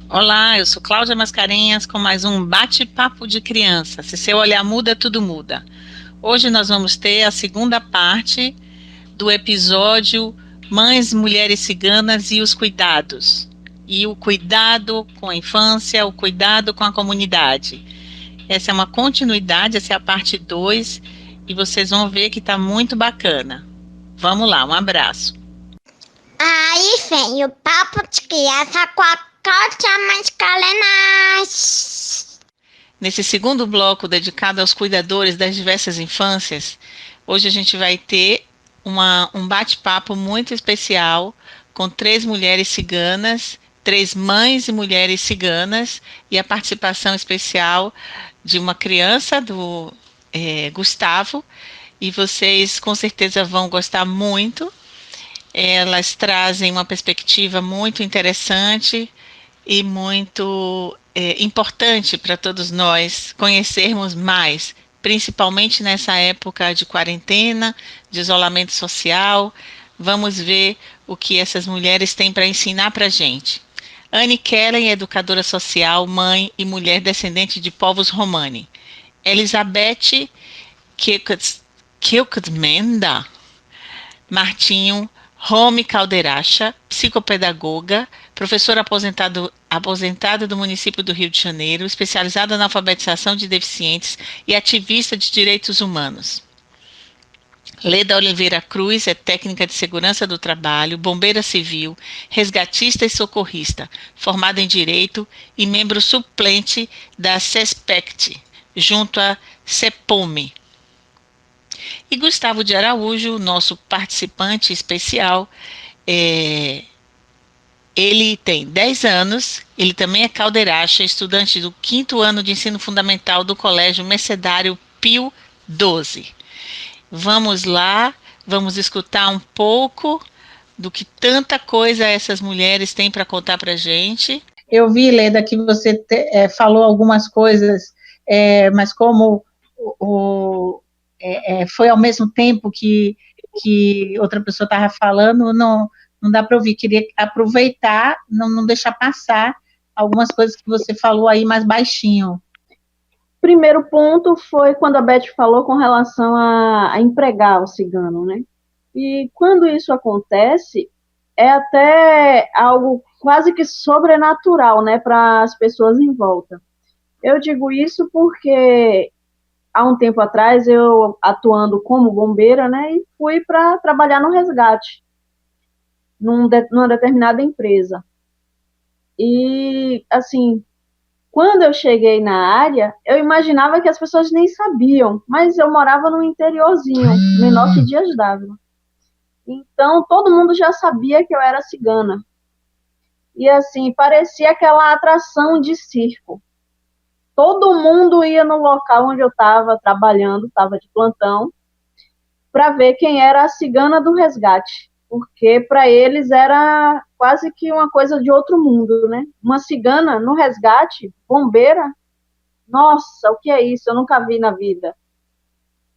Olá, eu sou Cláudia Mascarenhas com mais um bate-papo de criança. Se seu olhar muda, tudo muda. Hoje nós vamos ter a segunda parte do episódio Mães, Mulheres Ciganas e os Cuidados. E o cuidado com a infância, o cuidado com a comunidade. Essa é uma continuidade, essa é a parte 2 e vocês vão ver que está muito bacana. Vamos lá, um abraço. Aí vem o papo de criança com a Cláudia Mascarenhas. Nesse segundo bloco dedicado aos cuidadores das diversas infâncias, hoje a gente vai ter um bate-papo muito especial com 3 mulheres ciganas, 3 mães e mulheres ciganas, e a participação especial de uma criança, do Gustavo, e vocês com certeza vão gostar muito. Elas trazem uma perspectiva muito interessante e muito importante para todos nós conhecermos mais, principalmente nessa época de quarentena, de isolamento social. Vamos ver o que essas mulheres têm para ensinar para a gente. Anne Kellen é educadora social, mãe e mulher descendente de povos romani. Elizabeth Kilkdmenda Martinho Rome Calderacha, psicopedagoga, professora aposentada do município do Rio de Janeiro, especializada na alfabetização de deficientes e ativista de direitos humanos. Leda Oliveira Cruz é técnica de segurança do trabalho, bombeira civil, resgatista e socorrista, formada em Direito e membro suplente da CESPECT, junto à CEPOME. E Gustavo de Araújo, nosso participante especial, ele tem 10 anos, ele também é caldeiracha, estudante do 5º ano de ensino fundamental do Colégio Mercedário Pio XII. Vamos lá, vamos escutar um pouco do que tanta coisa essas mulheres têm para contar para a gente. Eu vi, Leda, que você falou algumas coisas, mas como foi ao mesmo tempo que outra pessoa estava falando, não dá para ouvir. Queria aproveitar, não deixar passar algumas coisas que você falou aí mais baixinho. Primeiro ponto foi quando a Beth falou com relação a empregar o cigano, né? E quando isso acontece, é até algo quase que sobrenatural, né, para as pessoas em volta. Eu digo isso porque há um tempo atrás eu atuando como bombeira, né, e fui para trabalhar no resgate numa determinada empresa. E assim, quando eu cheguei na área, eu imaginava que as pessoas nem sabiam, mas eu morava num interiorzinho, menor que Dias d'Ávila. Então, todo mundo já sabia que eu era cigana. E, assim, parecia aquela atração de circo. Todo mundo ia no local onde eu estava trabalhando, estava de plantão, para ver quem era a cigana do resgate. Porque, para eles, era quase que uma coisa de outro mundo, né? Uma cigana no resgate, bombeira, nossa, o que é isso? Eu nunca vi na vida.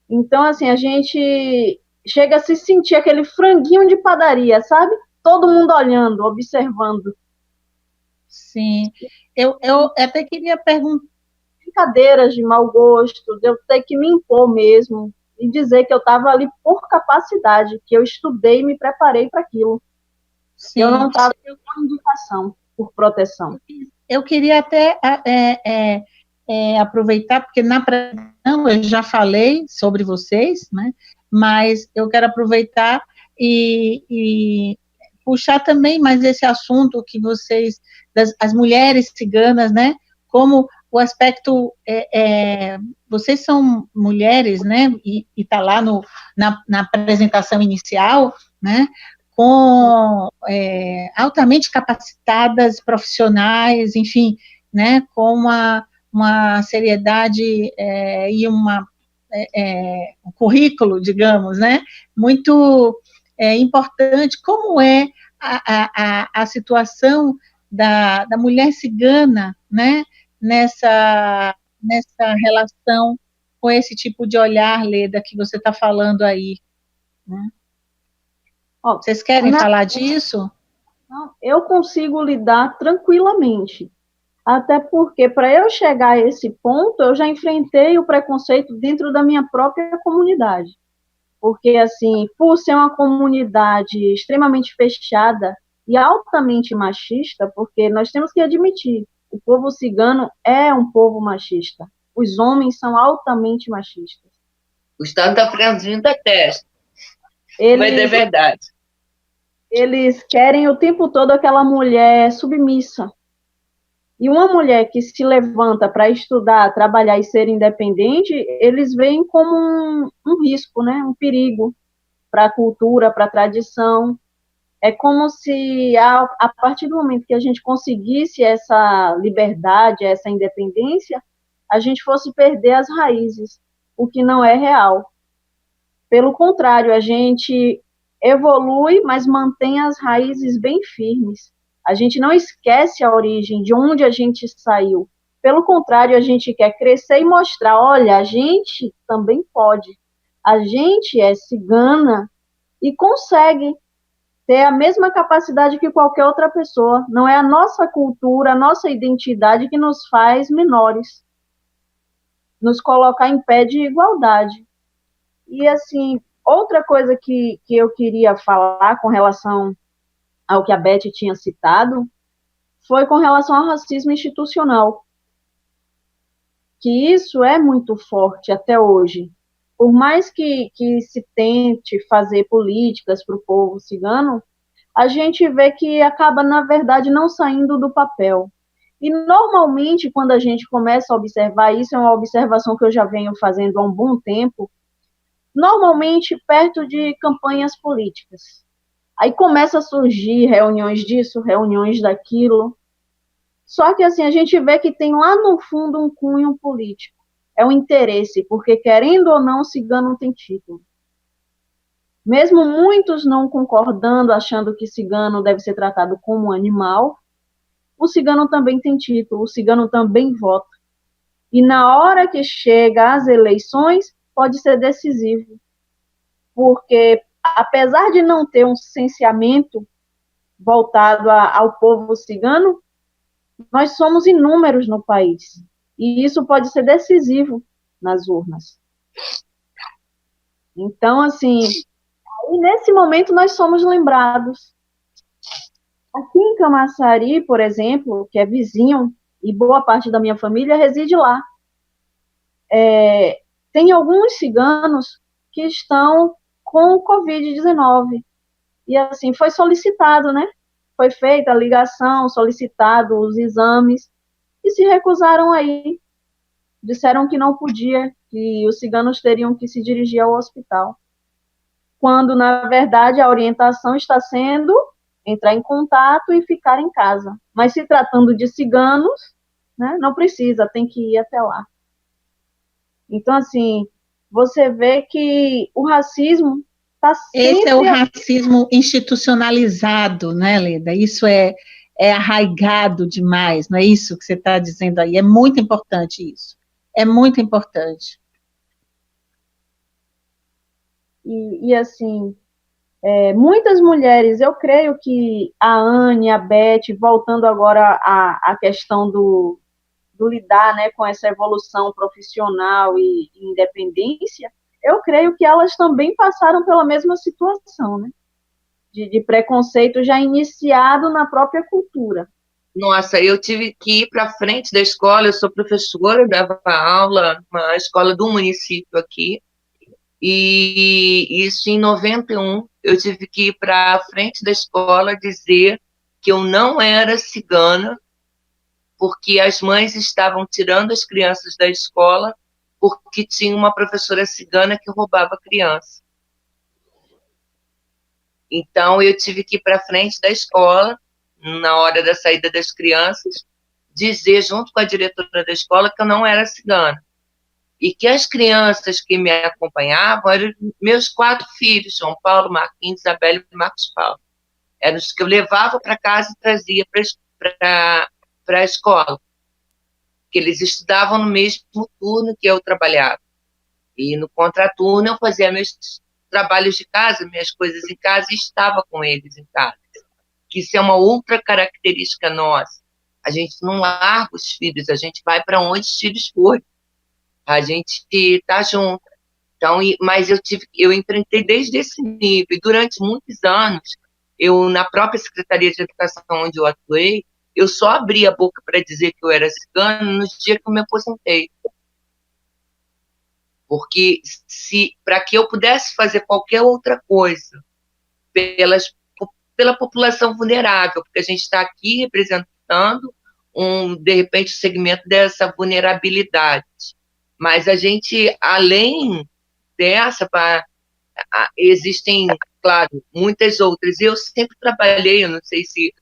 Então, assim, a gente chega a se sentir aquele franguinho de padaria, sabe? Todo mundo olhando, observando. Sim, eu até queria perguntar. Brincadeiras de mau gosto, de eu ter que me impor mesmo e dizer que eu estava ali por capacidade, que eu estudei e me preparei para aquilo. Sim. Eu não estava por indicação, por proteção. Eu queria até aproveitar, porque na apresentação eu já falei sobre vocês, né? Mas eu quero aproveitar e puxar também mais esse assunto que vocês, as mulheres ciganas, né? Como o aspecto, vocês são mulheres, né? E está lá na apresentação inicial, né? Altamente capacitadas, profissionais, enfim, né? Com uma seriedade e um currículo, digamos, né? Muito importante. Como é a situação da mulher cigana, né? Nessa relação com esse tipo de olhar, Leda, que você está falando aí, né? Vocês querem falar disso? Então, eu consigo lidar tranquilamente. Até porque, para eu chegar a esse ponto, eu já enfrentei o preconceito dentro da minha própria comunidade. Porque, assim, por ser uma comunidade extremamente fechada e altamente machista, porque nós temos que admitir, o povo cigano é um povo machista. Os homens são altamente machistas. O Estado está franzindo a testa, mas é verdade. Eles querem o tempo todo aquela mulher submissa. E uma mulher que se levanta para estudar, trabalhar e ser independente, eles veem como um risco, né? Um perigo para a cultura, para a tradição. É como se, a partir do momento que a gente conseguisse essa liberdade, essa independência, a gente fosse perder as raízes, o que não é real. Pelo contrário, a gente evolui, mas mantém as raízes bem firmes. A gente não esquece a origem, de onde a gente saiu. Pelo contrário, a gente quer crescer e mostrar, olha, a gente também pode. A gente é cigana e consegue ter a mesma capacidade que qualquer outra pessoa. Não é a nossa cultura, a nossa identidade que nos faz menores, nos colocar em pé de igualdade. E, assim, outra coisa que eu queria falar com relação ao que a Beth tinha citado foi com relação ao racismo institucional, que isso é muito forte até hoje. Por mais que se tente fazer políticas para o povo cigano, a gente vê que acaba, na verdade, não saindo do papel. E, normalmente, quando a gente começa a observar isso, é uma observação que eu já venho fazendo há um bom tempo, normalmente perto de campanhas políticas. Aí começa a surgir reuniões disso, reuniões daquilo. Só que, assim, a gente vê que tem lá no fundo um cunho político. É um interesse, porque, querendo ou não, o cigano tem título. Mesmo muitos não concordando, achando que cigano deve ser tratado como um animal, o cigano também tem título, o cigano também vota. E na hora que chega às eleições, pode ser decisivo. Porque, apesar de não ter um censeamento voltado ao povo cigano, nós somos inúmeros no país. E isso pode ser decisivo nas urnas. Então, assim, nesse momento nós somos lembrados. Aqui em Camaçari, por exemplo, que é vizinho, e boa parte da minha família reside lá, tem alguns ciganos que estão com o Covid-19. E, assim, foi solicitado, né? Foi feita a ligação, solicitado os exames, e se recusaram aí. Disseram que não podia, que os ciganos teriam que se dirigir ao hospital. Quando, na verdade, a orientação está sendo entrar em contato e ficar em casa. Mas se tratando de ciganos, né, não precisa, tem que ir até lá. Então, assim, você vê que o racismo está sempre... Esse é o racismo institucionalizado, né, Leda? Isso é arraigado demais, não é isso que você está dizendo aí? É muito importante isso. É muito importante. E assim, muitas mulheres, eu creio que a Anne, a Beth, voltando agora à questão do lidar, né, com essa evolução profissional e independência, eu creio que elas também passaram pela mesma situação, né, de preconceito já iniciado na própria cultura. Nossa, eu tive que ir para frente da escola, eu sou professora, dava aula numa escola do município aqui, e isso em 91, eu tive que ir para a frente da escola dizer que eu não era cigana, porque as mães estavam tirando as crianças da escola porque tinha uma professora cigana que roubava criança. Então, eu tive que ir para frente da escola, na hora da saída das crianças, dizer, junto com a diretora da escola, que eu não era cigana. E que as crianças que me acompanhavam eram meus 4 filhos, João Paulo, Marquinhos, Isabel e Marcos Paulo. Eram os que eu levava para casa e trazia para a escola. Que eles estudavam no mesmo turno que eu trabalhava. E no contraturno eu fazia meus trabalhos de casa, minhas coisas em casa, e estava com eles em casa. que isso é uma outra característica nossa. A gente não larga os filhos, a gente vai para onde os filhos forem. A gente está junto. Então, mas eu enfrentei desde esse nível. E durante muitos anos, na própria Secretaria de Educação onde eu atuei, eu só abri a boca para dizer que eu era cigana no dia que eu me aposentei. Porque para que eu pudesse fazer qualquer outra coisa pela população vulnerável, porque a gente está aqui representando de repente, o segmento dessa vulnerabilidade. Mas a gente, além dessa, existem, claro, muitas outras. Eu sempre trabalhei, eu não sei se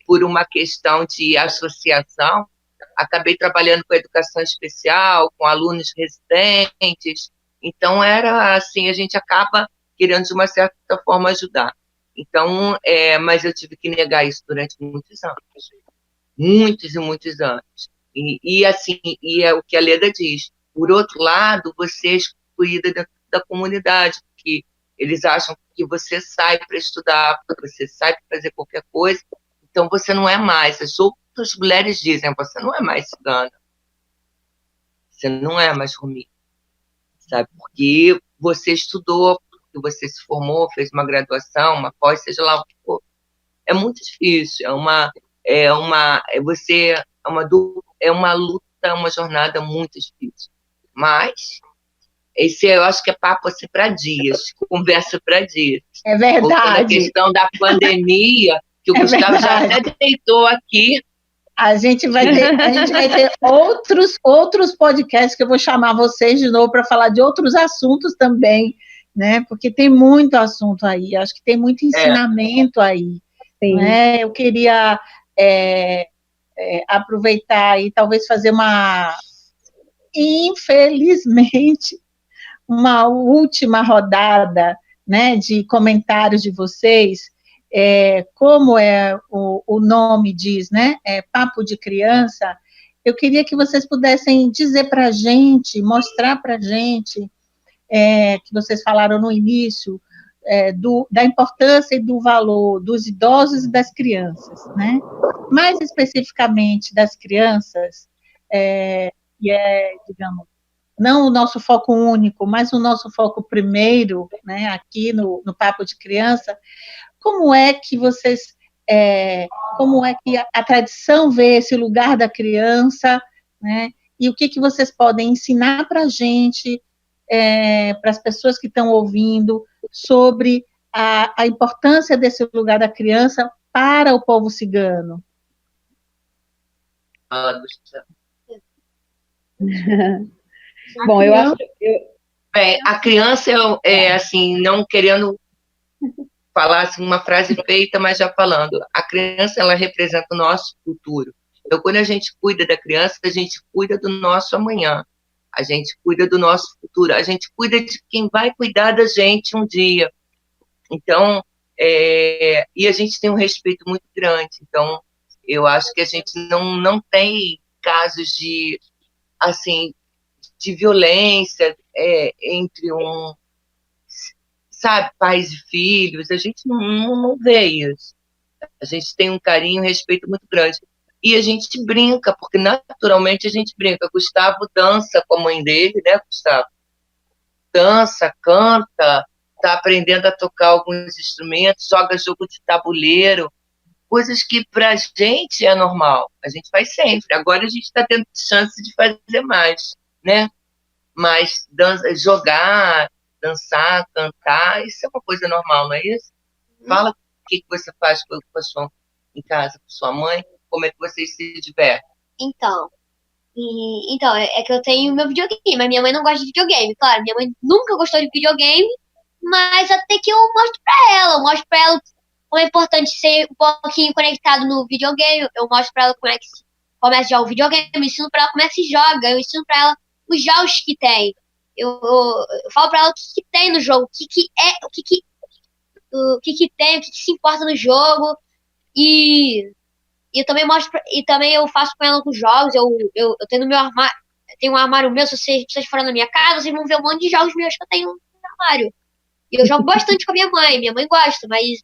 por uma questão de associação, acabei trabalhando com educação especial, com alunos residentes. Então, era assim, a gente acaba querendo, de uma certa forma, ajudar. Então, mas eu tive que negar isso durante muitos anos. Muitos e muitos anos. E assim, é o que a Leda diz. Por outro lado, você é excluída dentro da comunidade, porque eles acham que você sai para estudar, você sai para fazer qualquer coisa, então você não é mais. As outras mulheres dizem, você não é mais cigana, você não é mais Rumi, sabe? Porque você estudou, porque você se formou, fez uma graduação, uma pós, seja lá o que for. É muito difícil, é uma luta, uma jornada muito difícil. Mas esse eu acho que é papo assim para dias, conversa para dias. É verdade. Voltando à questão da pandemia, que o Gustavo já até deitou aqui. A gente vai ter outros podcasts que eu vou chamar vocês de novo para falar de outros assuntos também, né? Porque tem muito assunto aí, acho que tem muito ensinamento aí. Né? Eu queria aproveitar e talvez fazer infelizmente, uma última rodada, né, de comentários de vocês. Como o nome diz, né, papo de criança. Eu queria que vocês pudessem dizer para a gente, mostrar para a gente, que vocês falaram no início, da importância e do valor dos idosos e das crianças, né? Mais especificamente das crianças, digamos, não o nosso foco único, mas o nosso foco primeiro, né, aqui no Papo de Criança. Como é que vocês, como é que a tradição vê esse lugar da criança, né, e o que vocês podem ensinar para a gente, para as pessoas que estão ouvindo, sobre a importância desse lugar da criança para o povo cigano? Bom, eu acho. Bem, a criança assim, não querendo falar assim, uma frase feita, mas já falando, a criança ela representa o nosso futuro. Então, quando a gente cuida da criança, a gente cuida do nosso amanhã, a gente cuida do nosso futuro, a gente cuida de quem vai cuidar da gente um dia. Então, e a gente tem um respeito muito grande. Então, eu acho que a gente não tem casos de, assim, de violência entre sabe, pais e filhos. A gente não vê isso. A gente tem um carinho e um respeito muito grande. E a gente brinca, porque naturalmente a gente brinca. Gustavo dança com a mãe dele, né, Gustavo? Dança, canta, está aprendendo a tocar alguns instrumentos, joga jogo de tabuleiro, coisas que para a gente é normal. A gente faz sempre. Agora a gente está tendo chance de fazer mais, né? Mas jogar, dançar, cantar, isso é uma coisa normal, não é isso? Fala o que você faz em casa com sua mãe, como é que vocês se divertem. Então, é que eu tenho meu videogame, mas minha mãe não gosta de videogame, claro, minha mãe nunca gostou de videogame, mas até que eu mostro pra ela como é importante ser um pouquinho conectado no videogame, eu mostro pra ela como é que se começa a jogar o videogame, eu ensino pra ela como é que se joga, eu ensino pra ela os jogos que tem, eu falo pra ela o que tem no jogo, o que tem, o que se importa no jogo, e eu também eu faço com ela com jogos, eu tenho no meu armário, tenho um armário meu, se vocês forem na minha casa, vocês vão ver um monte de jogos meus que eu tenho no armário. E eu jogo bastante com a minha mãe gosta, mas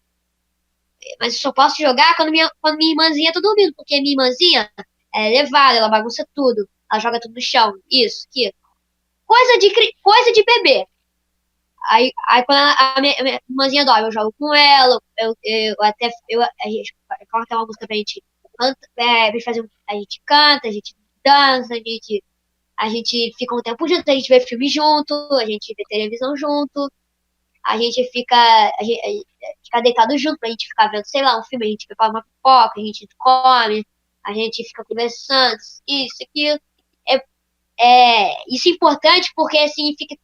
Mas eu só posso jogar quando minha irmãzinha tá dormindo, porque minha irmãzinha é levada, ela bagunça tudo. Ela joga tudo no chão. Isso, aqui. Coisa de bebê. Aí quando a minha irmãzinha dorme, eu jogo com ela, a gente coloca uma música pra gente canta, a gente canta, a gente dança, a gente fica um tempo junto, a gente vê filme junto, a gente vê televisão junto, a gente fica deitado junto pra gente ficar vendo, sei lá, um filme, a gente prepara uma pipoca, a gente come, a gente fica conversando, isso, aquilo. Isso é importante porque significa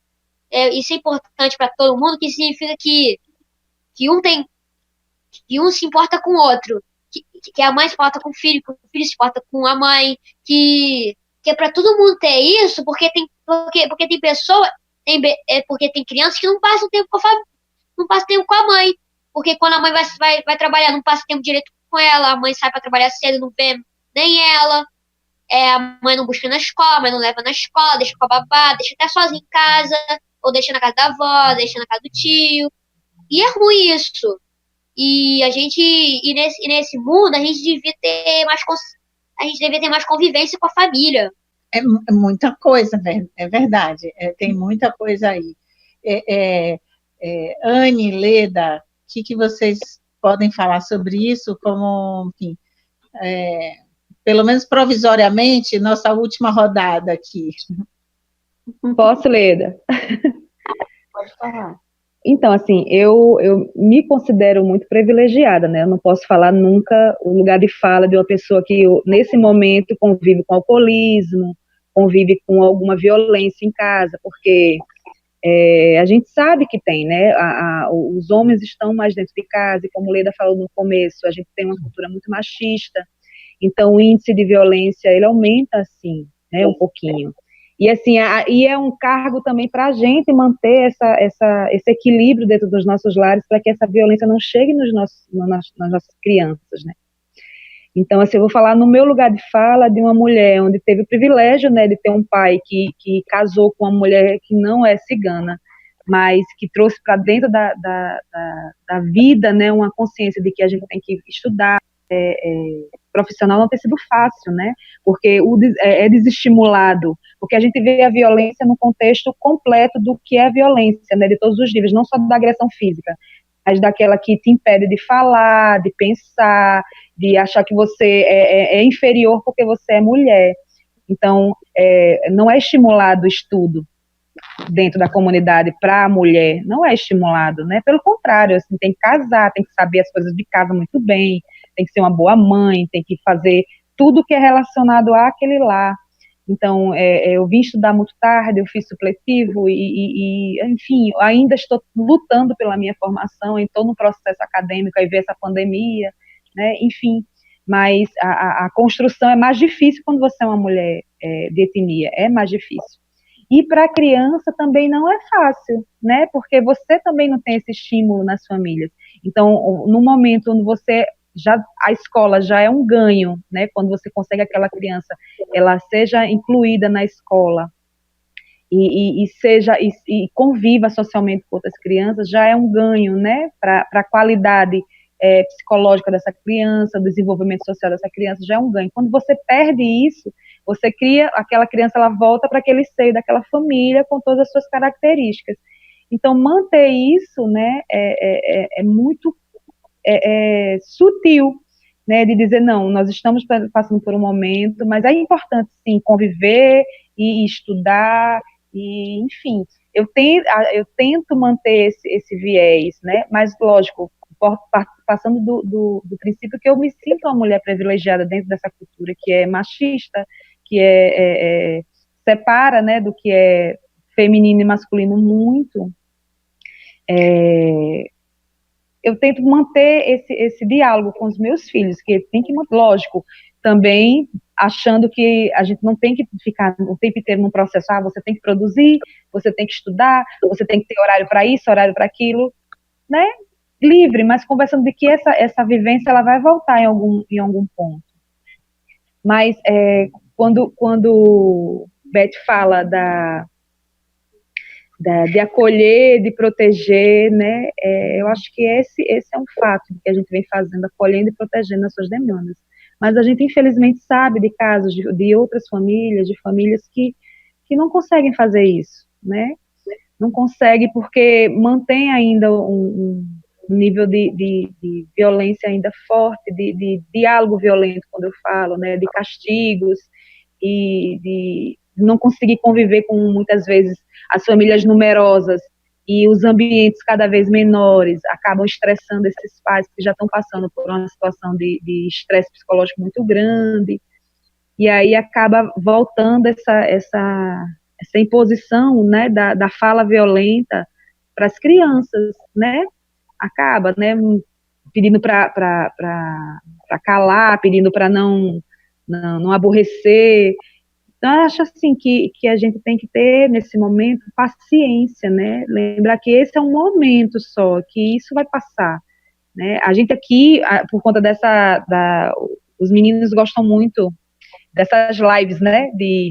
isso é importante para todo mundo, que significa que um tem que um se importa com o outro, que a mãe se importa com que o filho se importa com a mãe, que é para todo mundo ter isso, porque tem pessoa, porque tem crianças que não passam tempo com a família, não passam tempo com a mãe, porque quando a mãe vai trabalhar, não passa tempo direito com ela, a mãe sai para trabalhar cedo, não vê nem ela. A mãe não busca na escola, a mãe não leva na escola, deixa com a babá, deixa até sozinha em casa, ou deixa na casa da avó, deixa na casa do tio. E é ruim isso. E nesse mundo a gente devia ter a gente devia ter mais convivência com a família. É muita coisa, é verdade. Tem muita coisa aí. Anne, Leda, o que vocês podem falar sobre isso? Como, enfim, pelo menos provisoriamente, nossa última rodada aqui. Posso, Leda? Pode falar. Então, assim, eu me considero muito privilegiada, né? Eu não posso falar nunca o lugar de fala de uma pessoa que, nesse momento, convive com alcoolismo, convive com alguma violência em casa, porque a gente sabe que tem, né? Os homens estão mais dentro de casa, e como Leda falou no começo, a gente tem uma cultura muito machista, então o índice de violência, ele aumenta, assim, né, um pouquinho. E assim, e é um cargo também para a gente manter esse equilíbrio dentro dos nossos lares, para que essa violência não chegue nas nossas crianças, né? Então, assim, eu vou falar no meu lugar de fala de uma mulher onde teve o privilégio, né, de ter um pai que casou com uma mulher que não é cigana, mas que trouxe para dentro da vida, né, uma consciência de que a gente tem que estudar. Profissional não tem sido fácil, né? Porque é desestimulado, porque a gente vê a violência no contexto completo do que é violência, né? De todos os níveis, não só da agressão física, mas daquela que te impede de falar, de pensar, de achar que você é inferior porque você é mulher. Então, não é estimulado o estudo dentro da comunidade para a mulher, não é estimulado, né? Pelo contrário, assim, tem que casar, tem que saber as coisas de casa muito bem, tem que ser uma boa mãe, tem que fazer tudo que é relacionado àquele lar. Então, eu vim estudar muito tarde, eu fiz supletivo enfim, ainda estou lutando pela minha formação, estou no processo acadêmico, aí veio essa pandemia, né? Enfim, mas a construção é mais difícil quando você é uma mulher de etnia, é mais difícil. E para a criança também não é fácil, né? Porque você também não tem esse estímulo nas famílias. Então, no momento onde a escola já é um ganho, né? Quando você consegue aquela criança, ela seja incluída na escola e conviva socialmente com outras crianças, já é um ganho, né? Para a qualidade psicológica dessa criança, o desenvolvimento social dessa criança, já é um ganho. Quando você perde isso, você cria, aquela criança, ela volta para aquele seio daquela família com todas as suas características. Então, manter isso, né, é muito sutil, né, de dizer, não, nós estamos passando por um momento, mas é importante, sim, conviver e estudar, e, enfim, eu tento manter esse viés, né, mas, lógico, passando do princípio que eu me sinto uma mulher privilegiada dentro dessa cultura que é machista, que separa, né, do que é feminino e masculino muito. Eu tento manter esse diálogo com os meus filhos, que tem que, lógico, também achando que a gente não tem que ficar o tempo inteiro num processo, você tem que produzir, você tem que estudar, você tem que ter horário para isso, horário para aquilo, né? Livre, mas conversando de que essa vivência ela vai voltar em algum ponto. Mas quando Beth fala de acolher, de proteger, né? Eu acho que esse é um fato que a gente vem fazendo, acolhendo e protegendo as suas demandas. Mas a gente, infelizmente, sabe de casos de outras famílias, de famílias que não conseguem fazer isso, né? Não consegue porque mantém ainda um nível de violência ainda forte, de diálogo violento, quando eu falo, né? De castigos e de não conseguir conviver com, muitas vezes, as famílias numerosas e os ambientes cada vez menores acabam estressando esses pais que já estão passando por uma situação de estresse psicológico muito grande, e aí acaba voltando essa imposição, né, da fala violenta para as crianças, né, acaba, né, pedindo para calar, pedindo para não aborrecer. Então, eu acho assim que a gente tem que ter, nesse momento, paciência, né? Lembrar que esse é um momento só, que isso vai passar, né? A gente aqui, por conta os meninos gostam muito dessas lives, né? De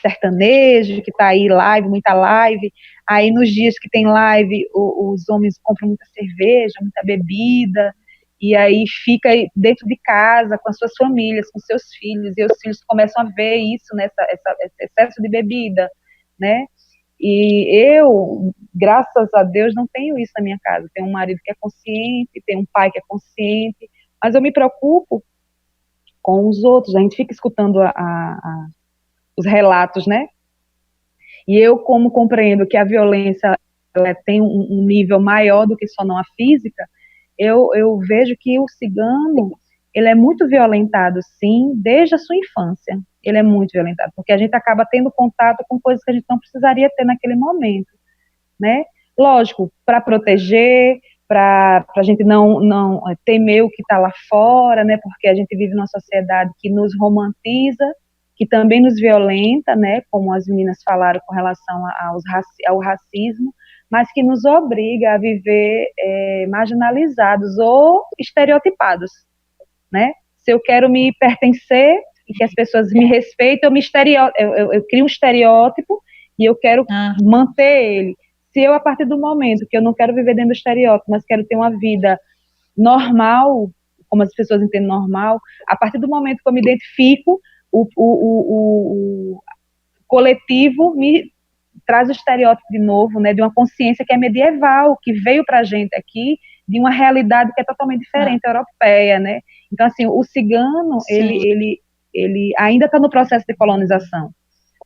sertanejo, que tá aí live, muita live. Aí, nos dias que tem live, os homens compram muita cerveja, muita bebida, e aí fica dentro de casa com as suas famílias, com seus filhos, e os filhos começam a ver isso, né, esse excesso de bebida, né, e eu, graças a Deus, não tenho isso na minha casa. Tenho um marido que é consciente, tenho um pai que é consciente, mas eu me preocupo com os outros. A gente fica escutando os relatos, né, e eu, como compreendo que a violência ela tem um nível maior do que só não a física, eu vejo que o cigano, ele é muito violentado, sim, desde a sua infância. Ele é muito violentado, porque a gente acaba tendo contato com coisas que a gente não precisaria ter naquele momento, né? Lógico, para proteger, para a gente não temer o que está lá fora, né? Porque a gente vive numa sociedade que nos romantiza, que também nos violenta, né? Como as meninas falaram com relação ao racismo, mas que nos obriga a viver marginalizados ou estereotipados, né? Se eu quero me pertencer e que as pessoas me respeitem, eu crio um estereótipo e eu quero manter ele. Se eu, a partir do momento que eu não quero viver dentro do estereótipo, mas quero ter uma vida normal, como as pessoas entendem normal, a partir do momento que eu me identifico, o coletivo me traz o estereótipo de novo, né, de uma consciência que é medieval, que veio para a gente aqui, de uma realidade que é totalmente diferente, europeia, né. Então, assim, o cigano, ele ainda está no processo de colonização.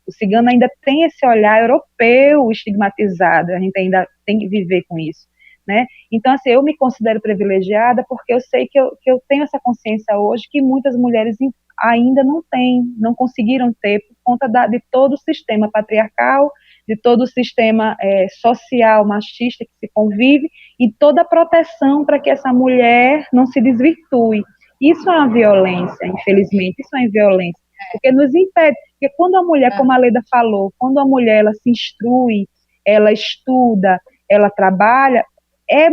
O cigano ainda tem esse olhar europeu estigmatizado, a gente ainda tem que viver com isso, né. Então, assim, eu me considero privilegiada porque eu sei que eu tenho essa consciência hoje que muitas mulheres ainda não têm, não conseguiram ter por conta de todo o sistema patriarcal, de todo o sistema social machista que se convive e toda a proteção para que essa mulher não se desvirtue. Isso é uma violência, infelizmente, isso é uma violência, porque nos impede, porque quando a mulher, como a Leda falou, quando a mulher ela se instrui, ela estuda, ela trabalha,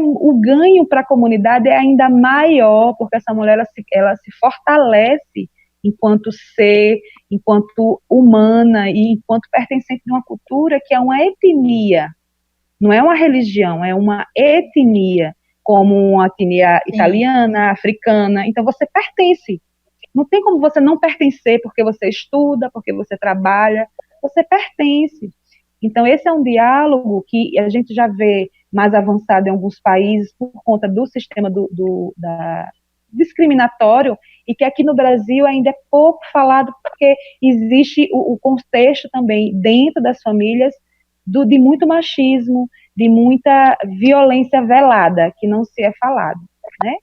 o ganho para a comunidade é ainda maior, porque essa mulher ela se fortalece enquanto ser, enquanto humana e enquanto pertencente de uma cultura que é uma etnia, não é uma religião, é uma etnia, como uma etnia italiana, africana. Então você pertence. Não tem como você não pertencer porque você estuda, porque você trabalha, você pertence. Então esse é um diálogo que a gente já vê mais avançado em alguns países por conta do sistema discriminatório, e que aqui no Brasil ainda é pouco falado, porque existe o contexto também dentro das famílias de muito machismo, de muita violência velada, que não se é falado, né?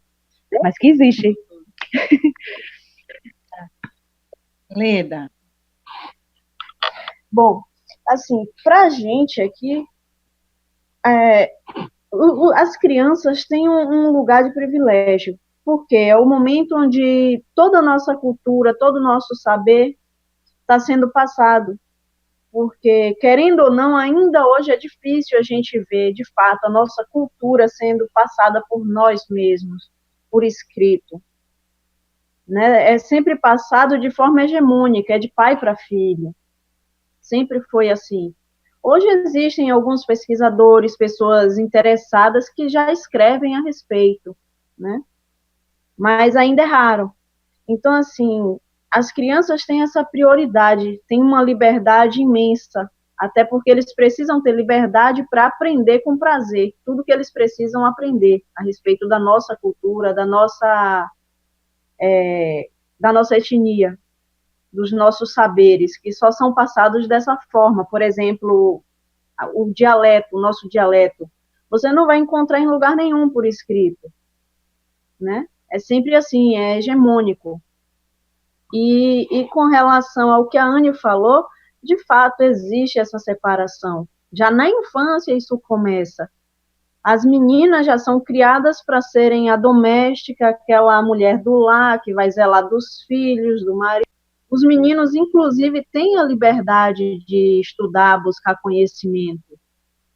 Mas que existe. Leda. Bom, assim, pra gente aqui, as crianças têm um lugar de privilégio, porque é o momento onde toda a nossa cultura, todo o nosso saber está sendo passado. Porque, querendo ou não, ainda hoje é difícil a gente ver, de fato, a nossa cultura sendo passada por nós mesmos, por escrito. Né? É sempre passado de forma hegemônica, é de pai para filho. Sempre foi assim. Hoje existem alguns pesquisadores, pessoas interessadas que já escrevem a respeito, né? Mas ainda é raro. Então, assim, as crianças têm essa prioridade, têm uma liberdade imensa, até porque eles precisam ter liberdade para aprender com prazer, tudo que eles precisam aprender a respeito da nossa cultura, da nossa etnia, dos nossos saberes, que só são passados dessa forma. Por exemplo, o dialeto, o nosso dialeto, você não vai encontrar em lugar nenhum por escrito, né? É sempre assim, é hegemônico. E com relação ao que a Anne falou, de fato existe essa separação. Já na infância isso começa. As meninas já são criadas para serem a doméstica, aquela mulher do lar que vai zelar dos filhos, do marido. Os meninos, inclusive, têm a liberdade de estudar, buscar conhecimento,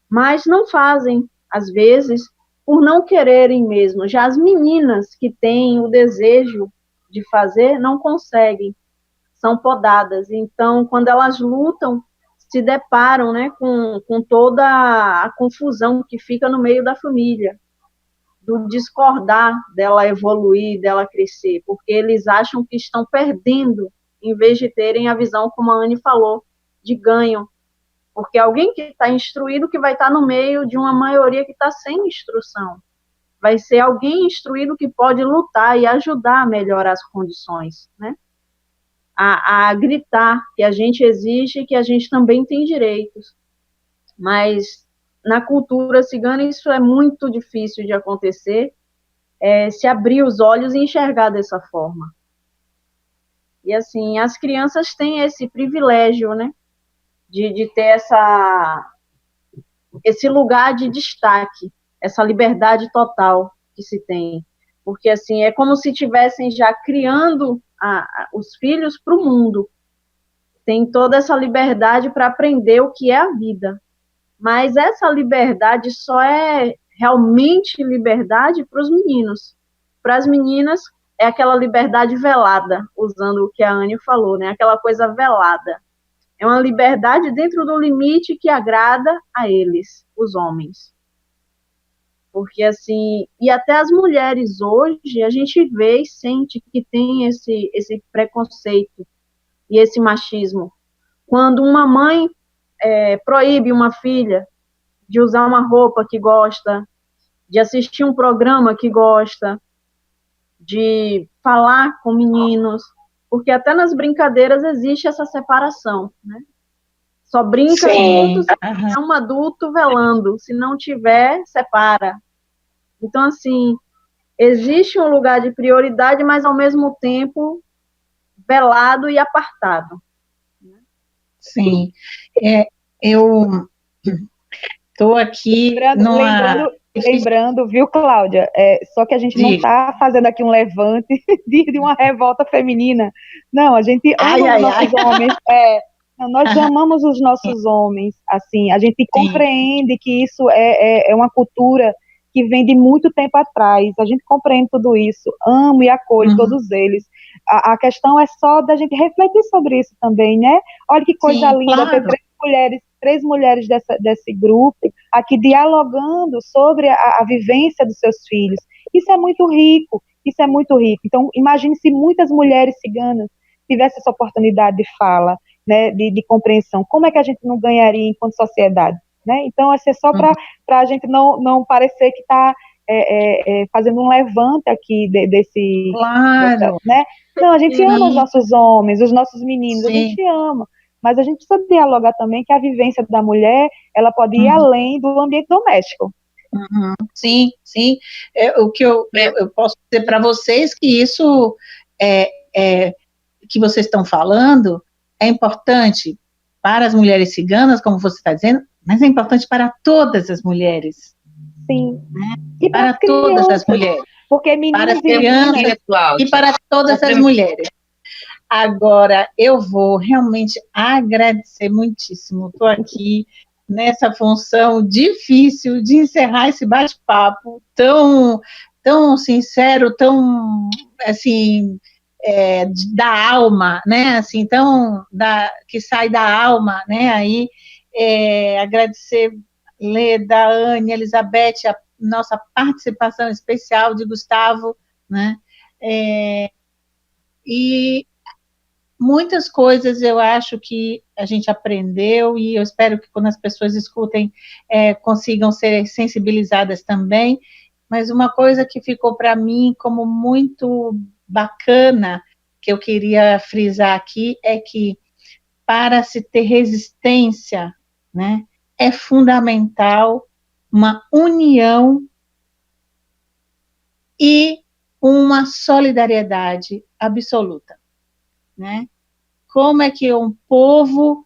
mas não fazem, às vezes, por não quererem mesmo. Já as meninas que têm o desejo de fazer, não conseguem, são podadas. Então, quando elas lutam, se deparam, né, com toda a confusão que fica no meio da família, do discordar dela evoluir, dela crescer, porque eles acham que estão perdendo, em vez de terem a visão, como a Anne falou, de ganho. Porque alguém que está instruído que vai estar no meio de uma maioria que está sem instrução. Vai ser alguém instruído que pode lutar e ajudar a melhorar as condições, né? A gritar que a gente exige e que a gente também tem direitos. Mas na cultura cigana isso é muito difícil de acontecer, se abrir os olhos e enxergar dessa forma. E assim, as crianças têm esse privilégio, né, de ter esse lugar de destaque, essa liberdade total que se tem. Porque assim, é como se estivessem já criando os filhos para o mundo. Tem toda essa liberdade para aprender o que é a vida. Mas essa liberdade só é realmente liberdade para os meninos. Para as meninas, é aquela liberdade velada, usando o que a Anne falou, né? Aquela coisa velada. É uma liberdade dentro do limite que agrada a eles, os homens. Porque, assim, e até as mulheres hoje, a gente vê e sente que tem esse preconceito e esse machismo. Quando uma mãe proíbe uma filha de usar uma roupa que gosta, de assistir um programa que gosta, de falar com meninos, porque até nas brincadeiras existe essa separação, né? Só brinca junto se é um adulto velando, se não tiver, separa. Então, assim, existe um lugar de prioridade, mas ao mesmo tempo velado e apartado. Sim, eu estou aqui lembrando, viu, Cláudia? Só que a gente não está fazendo aqui um levante de uma revolta feminina. Não, a gente ama os nossos homens. Nós amamos os nossos homens. Assim, a gente compreende que isso é uma cultura que vem de muito tempo atrás. A gente compreende tudo isso. Amo e acolho todos eles. A questão é só da gente refletir sobre isso também, né? Olha que coisa linda, claro. Ter três mulheres desse grupo aqui dialogando sobre a vivência dos seus filhos. Isso é muito rico, isso é muito rico. Então, imagine se muitas mulheres ciganas tivessem essa oportunidade de fala, né, de compreensão. Como é que a gente não ganharia enquanto sociedade? Né? Então, é só para a gente não parecer que está fazendo um levante aqui desse... Claro. Né? Não, a gente ama os nossos homens, os nossos meninos, a gente ama. Mas a gente precisa dialogar também que a vivência da mulher, ela pode ir além do ambiente doméstico. Sim. O que eu posso dizer para vocês que isso que vocês estão falando é importante para as mulheres ciganas, como você está dizendo, mas é importante para todas as mulheres. Sim. Né? E para todas as mulheres. Porque para as crianças e para todas as mulheres. Agora, eu vou realmente agradecer muitíssimo. Estou aqui nessa função difícil de encerrar esse bate-papo tão sincero, tão, assim, da alma, né? Assim, que sai da alma, né? Aí, agradecer Leda, Anne, Elizabeth, a nossa participação especial de Gustavo, né? E muitas coisas eu acho que a gente aprendeu, e eu espero que quando as pessoas escutem, consigam ser sensibilizadas também, mas uma coisa que ficou para mim como muito bacana, que eu queria frisar aqui, é que para se ter resistência, né, é fundamental uma união e uma solidariedade absoluta, né? Como é que um povo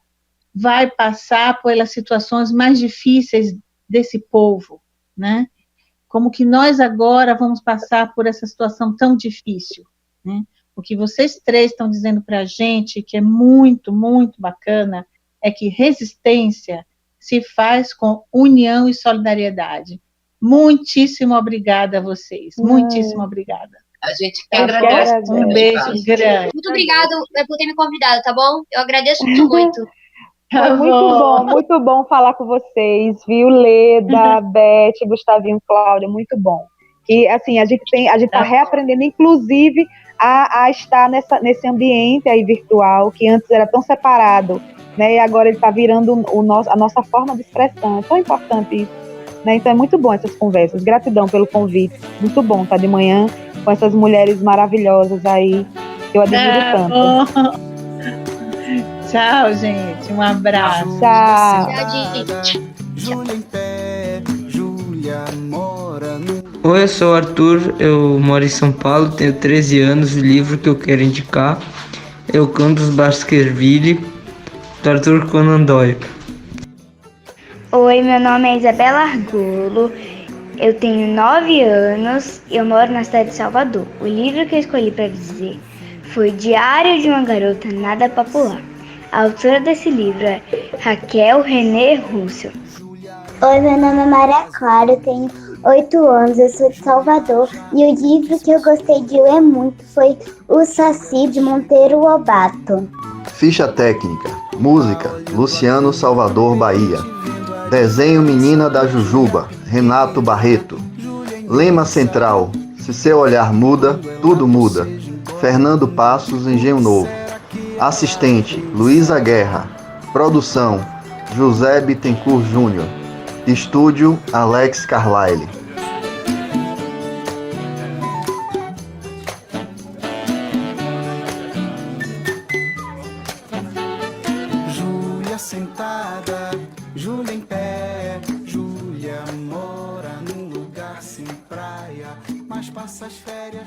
vai passar pelas situações mais difíceis desse povo, né? Como que nós agora vamos passar por essa situação tão difícil, né? O que vocês três estão dizendo para a gente, que é muito, muito bacana, é que resistência se faz com união e solidariedade. Muitíssimo obrigada a vocês, muitíssimo obrigada. A gente que agradece. Um beijo grande. Muito obrigado por ter me convidado, tá bom? Eu agradeço muito. Foi muito bom falar com vocês, viu, Leda, Beth, Gustavinho, Cláudia, muito bom. E assim, a gente está reaprendendo, inclusive, a estar nesse ambiente aí virtual, que antes era tão separado, né? E agora ele está virando a nossa forma de expressão. É tão importante isso, né? Então é muito bom essas conversas. Gratidão pelo convite. Muito bom estar de manhã com essas mulheres maravilhosas aí, que eu admiro tanto. Tchau, gente. Um abraço. Tchau. Oi, eu sou o Arthur, eu moro em São Paulo, tenho 13 anos. O livro que eu quero indicar é O Cão dos Baskerville, do Arthur Conan Doyle. Oi, meu nome é Isabela Argulo, eu tenho 9 anos e eu moro na cidade de Salvador. O livro que eu escolhi para dizer foi Diário de uma Garota Nada Popular. A autora desse livro é Raquel René Russell. Oi, meu nome é Maria Clara, eu tenho 8 anos, eu sou de Salvador e o livro que eu gostei de ler muito foi O Saci, de Monteiro Lobato. Ficha técnica, música, Luciano Salvador Bahia. Desenho Menina da Jujuba, Renato Barreto. Lema central, se seu olhar muda, tudo muda. Fernando Passos, Engenho Novo. Assistente, Luísa Guerra. Produção, José Bittencourt Júnior. Estúdio, Alex Carlyle. Júlia sentada, Júlia em pé, Júlia mora num lugar sem praia, mas passa as férias